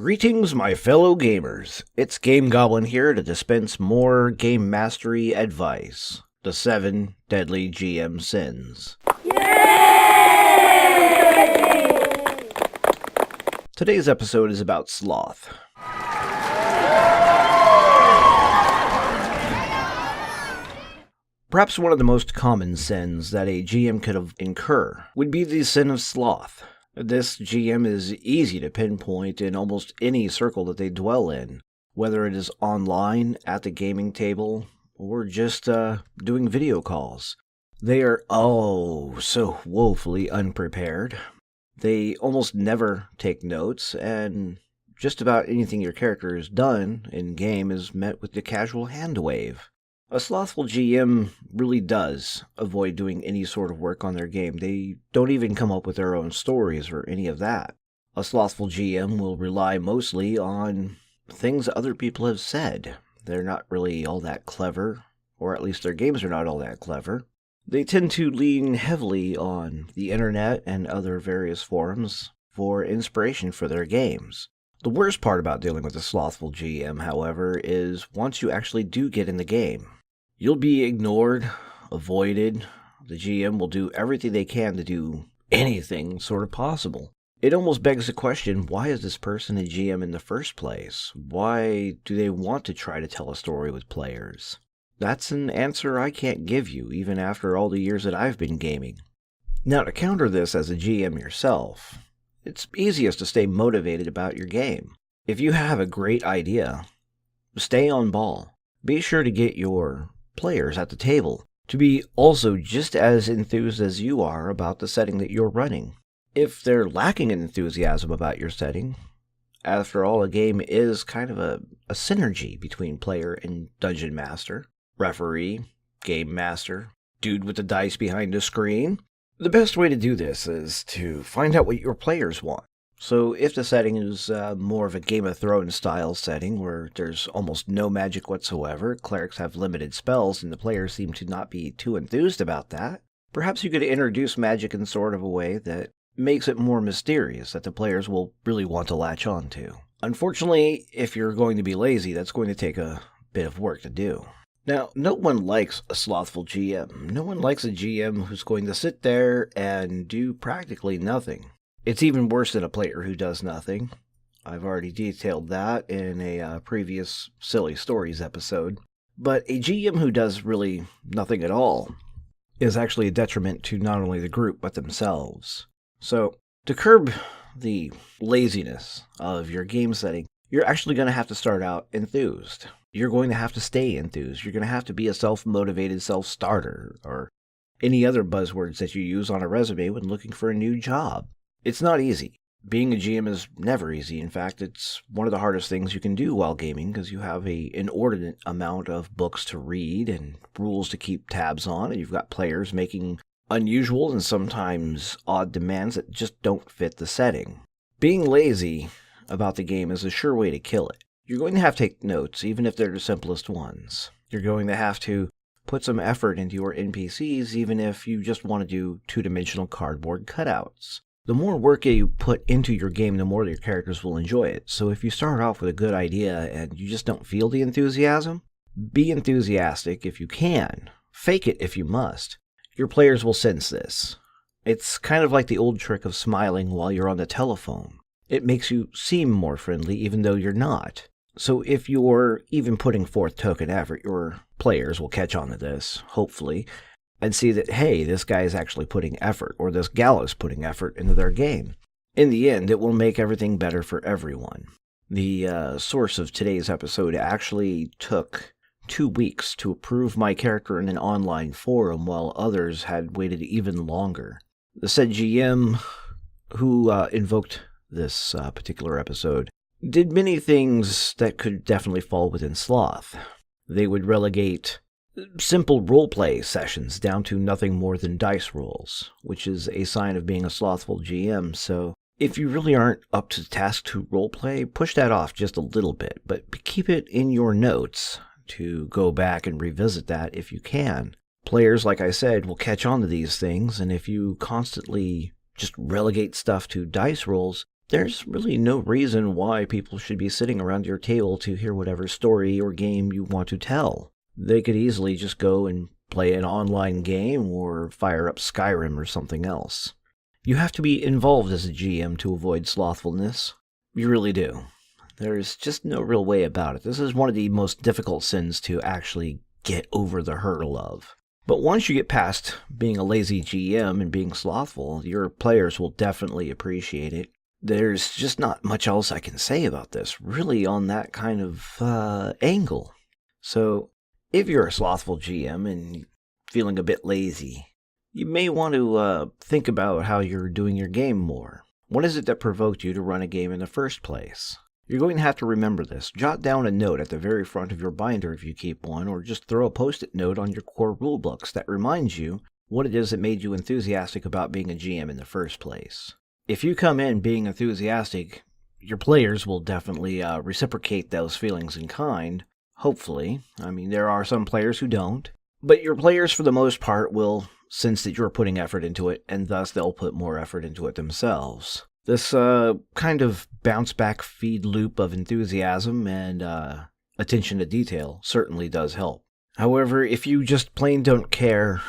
Greetings, my fellow gamers. It's Game Goblin here to dispense more game mastery advice. The 7 Deadly GM Sins. Yay! Today's episode is about Sloth. Perhaps one of the most common sins that a GM could incur would be the sin of sloth. This GM is easy to pinpoint in almost any circle that they dwell in, whether it is online, at the gaming table, or just doing video calls. They are so woefully unprepared. They almost never take notes, and just about anything your character has done in-game is met with the casual hand wave. A slothful GM really does avoid doing any sort of work on their game. They don't even come up with their own stories or any of that. A slothful GM will rely mostly on things other people have said. They're not really all that clever, or at least their games are not all that clever. They tend to lean heavily on the internet and other various forums for inspiration for their games. The worst part about dealing with a slothful GM, however, is once you actually do get in the game, you'll be ignored, avoided. The GM will do everything they can to do anything sort of possible. It almost begs the question, why is this person a GM in the first place? Why do they want to try to tell a story with players? That's an answer I can't give you, even after all the years that I've been gaming. Now, to counter this as a GM yourself, it's easiest to stay motivated about your game. If you have a great idea, stay on ball. Be sure to get your players at the table to be also just as enthused as you are about the setting that you're running. If they're lacking in enthusiasm about your setting, after all, a game is kind of a synergy between player and dungeon master, referee, game master, dude with the dice behind the screen. The best way to do this is to find out what your players want. So if the setting is more of a Game of Thrones style setting where there's almost no magic whatsoever, clerics have limited spells and the players seem to not be too enthused about that, perhaps you could introduce magic in sort of a way that makes it more mysterious that the players will really want to latch on to. Unfortunately, if you're going to be lazy, that's going to take a bit of work to do. Now, no one likes a slothful GM. No one likes a GM who's going to sit there and do practically nothing. It's even worse than a player who does nothing. I've already detailed that in a previous Silly Stories episode. But a GM who does really nothing at all is actually a detriment to not only the group, but themselves. So, to curb the laziness of your game setting, you're actually going to have to start out enthused. You're going to have to stay enthused. You're going to have to be a self-motivated self-starter, or any other buzzwords that you use on a resume when looking for a new job. It's not easy. Being a GM is never easy. In fact, it's one of the hardest things you can do while gaming because you have an inordinate amount of books to read and rules to keep tabs on, and you've got players making unusual and sometimes odd demands that just don't fit the setting. Being lazy about the game is a sure way to kill it. You're going to have to take notes, even if they're the simplest ones. You're going to have to put some effort into your NPCs, even if you just want to do two-dimensional cardboard cutouts. The more work you put into your game, the more your characters will enjoy it. So if you start off with a good idea and you just don't feel the enthusiasm, be enthusiastic if you can. Fake it if you must. Your players will sense this. It's kind of like the old trick of smiling while you're on the telephone. It makes you seem more friendly even though you're not. So if you're even putting forth token effort, your players will catch on to this, hopefully, and see that, hey, this guy is actually putting effort, or this gal is putting effort into their game. In the end, it will make everything better for everyone. The source of today's episode actually took 2 weeks to approve my character in an online forum, while others had waited even longer. The said GM who invoked this particular episode did many things that could definitely fall within sloth. They would relegate simple roleplay sessions down to nothing more than dice rolls, which is a sign of being a slothful GM. So if you really aren't up to the task to roleplay, push that off just a little bit, but keep it in your notes to go back and revisit that if you can. Players, like I said, will catch on to these things, and if you constantly just relegate stuff to dice rolls, there's really no reason why people should be sitting around your table to hear whatever story or game you want to tell. They could easily just go and play an online game or fire up Skyrim or something else. You have to be involved as a GM to avoid slothfulness. You really do. There's just no real way about it. This is one of the most difficult sins to actually get over the hurdle of. But once you get past being a lazy GM and being slothful, your players will definitely appreciate it. There's just not much else I can say about this, really, on that kind of angle. So, if you're a slothful GM and feeling a bit lazy, you may want to think about how you're doing your game more. What is it that provoked you to run a game in the first place? You're going to have to remember this. Jot down a note at the very front of your binder if you keep one, or just throw a post-it note on your core rulebooks that reminds you what it is that made you enthusiastic about being a GM in the first place. If you come in being enthusiastic, your players will definitely reciprocate those feelings in kind, hopefully. I mean, there are some players who don't, but your players for the most part will sense that you're putting effort into it, and thus they'll put more effort into it themselves. This kind of bounce-back feed loop of enthusiasm and attention to detail certainly does help. However, if you just plain don't care,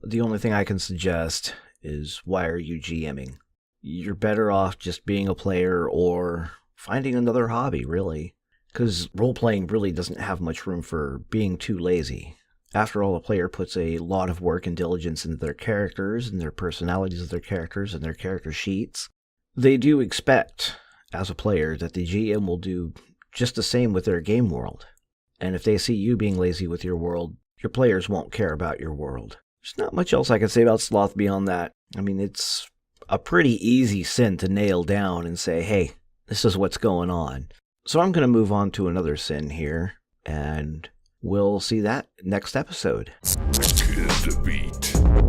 the only thing I can suggest is, why are you GMing? You're better off just being a player or finding another hobby, really. Because role-playing really doesn't have much room for being too lazy. After all, a player puts a lot of work and diligence into their characters and their personalities of their characters and their character sheets. They do expect, as a player, that the GM will do just the same with their game world. And if they see you being lazy with your world, your players won't care about your world. There's not much else I can say about Sloth beyond that. I mean, it's a pretty easy sin to nail down and say, hey, this is what's going on. So I'm going to move on to another sin here, and we'll see that next episode. Kill the beat.